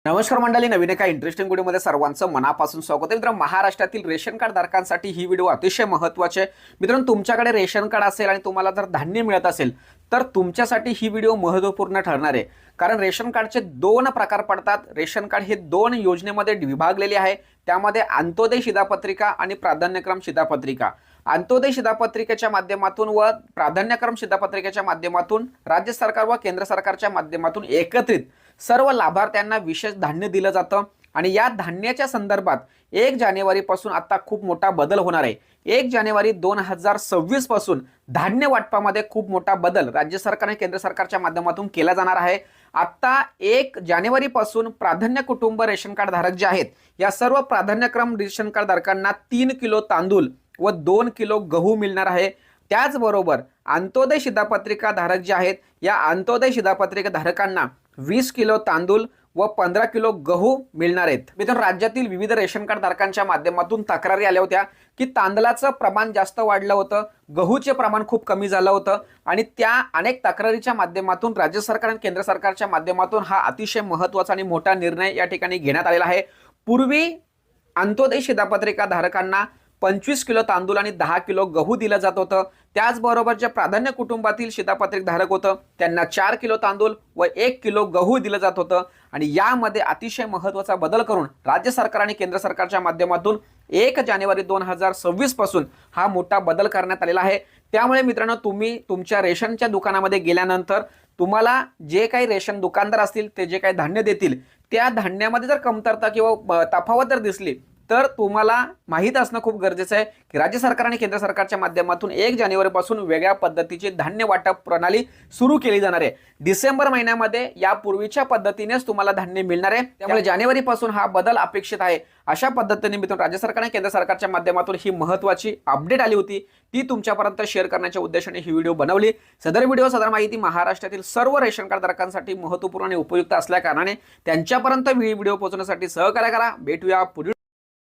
नमस्कार मंडळी, नवीन एका इंटरेस्टिंग व्हिडिओमध्ये सर्वांचं मनापासून स्वागत आहे। मित्रांनो, महाराष्ट्रातील रेशन कार्ड धारकांसाठी ही व्हिडिओ अतिशय महत्त्वाची आहे। मित्रांनो, तुमच्याकडे रेशन कार्ड असेल आणि तुम्हाला जर धान्य मिळत असेल तर तुमच्यासाठी ही व्हिडिओ महत्त्वपूर्ण ठरणार आहे। कारण रेशन कार्डचे दोन प्रकार पडतात। रेशन कार्ड हे दोन योजनेमध्ये विभागलेले आहे। त्यामध्ये अंत्योदय शिधापत्रिका आणि प्राधान्यक्रम शिधापत्रिका। अंत्योदय शिधापत्रिकेच्या माध्यमातून व प्राधान्यक्रम शिधापत्रिकेच्या माध्यमातून राज्य सरकार व केंद्र सरकारच्या माध्यमातून एकत्रित सर्व लाभार्थ्यांना विशेष धान्य दिलं जातं। आणि या धान्याच्या संदर्भात 1 जानेवारी पासून आता खूप मोठा बदल होणार आहे। 1 जानेवारी 2026 पासून धान्य वाटपामध्ये खूप मोठा बदल राज्य सरकार आणि केंद्र सरकारच्या माध्यमातून केला जाणार आहे। आता 1 जानेवारी पासून प्राधान्य कुटुंब रेशन कार्ड धारक जे आहेत या सर्व प्राधान्यक्रम रेशन कार्ड धारकांना 3 किलो तांदूळ व 2 किलो गहू मिळणार आहे। त्याचबरोबर अंत्योदय शिधापत्रिका धारक जे आहेत या अंत्योदय शिधापत्रिका धारकांना 20 किलो तांदूळ व 15 किलो गहू मिळणार आहेत। मित्रांनो, राज्यातील विविध रेशन कार्ड धारकांच्या माध्यमातून तक्रारी आल्या होत्या की तांदळाचं प्रमाण जास्त वाढलं होतं, गहूचे प्रमाण खूप कमी झालं होतं आणि त्या अनेक तक्रारीच्या माध्यमातून राज्य सरकार आणि केंद्र सरकारच्या माध्यमातून हा अतिशय महत्त्वाचा आणि मोठा निर्णय या ठिकाणी घेण्यात आलेला आहे। पूर्वी अंत्योदय शिधापत्रिका धारकांना 25 किलो तांदूळ आणि 10 किलो गहू दिलं जात होतं। त्याचबरोबर जे प्राधान्य कुटुंबातील शिधापत्रिक धारक होतं त्यांना 4 किलो तांदूळ व 1 किलो गहू दिलं जात होतं। आणि यामध्ये अतिशय महत्त्वाचा बदल करून राज्य सरकार आणि केंद्र सरकारच्या माध्यमातून 1 जानेवारी 2026 पासून हा मोठा बदल करण्यात आलेला आहे। त्यामुळे मित्रांनो, तुम्ही तुमच्या रेशनच्या दुकानामध्ये गेल्यानंतर तुम्हाला जे काही रेशन दुकानदार असतील ते जे काही धान्य देतील त्या धान्यामध्ये जर कमतरता किंवा तफावत जर दिसली तर तुम्हाला माहित असणं खूप गरजेचं आहे की राज्य सरकार आणि केंद्र सरकारच्या माध्यमातून 1 जानेवारी पासून वेगळ्या पद्धतीची धान्य वाटप प्रणाली सुरू केली जाणार आहे। डिसेंबर महिन्यामध्ये या पूर्वीच्या पद्धतीनेच तुम्हाला धान्य मिळणार आहे। त्यामुळे जानेवारी पासून हा बदल अपेक्षित आहे। अशा पद्धतीने मित्रांनो, राज्य सरकार आणि केंद्र सरकारच्या माध्यमातून ही महत्त्वाची अपडेट आली होती, ती तुमच्यापर्यंत शेअर करण्याच्या उद्देशाने ही व्हिडिओ बनवली। सदर माहिती महाराष्ट्रातील सर्व रेशन कार्ड धारकांसाठी महत्त्वपूर्ण आणि उपयुक्त असल्या कारणाने त्यांच्यापर्यंत व्हिडिओ पोहोचवण्यासाठी सहकार्य करा। भेटूया पुढील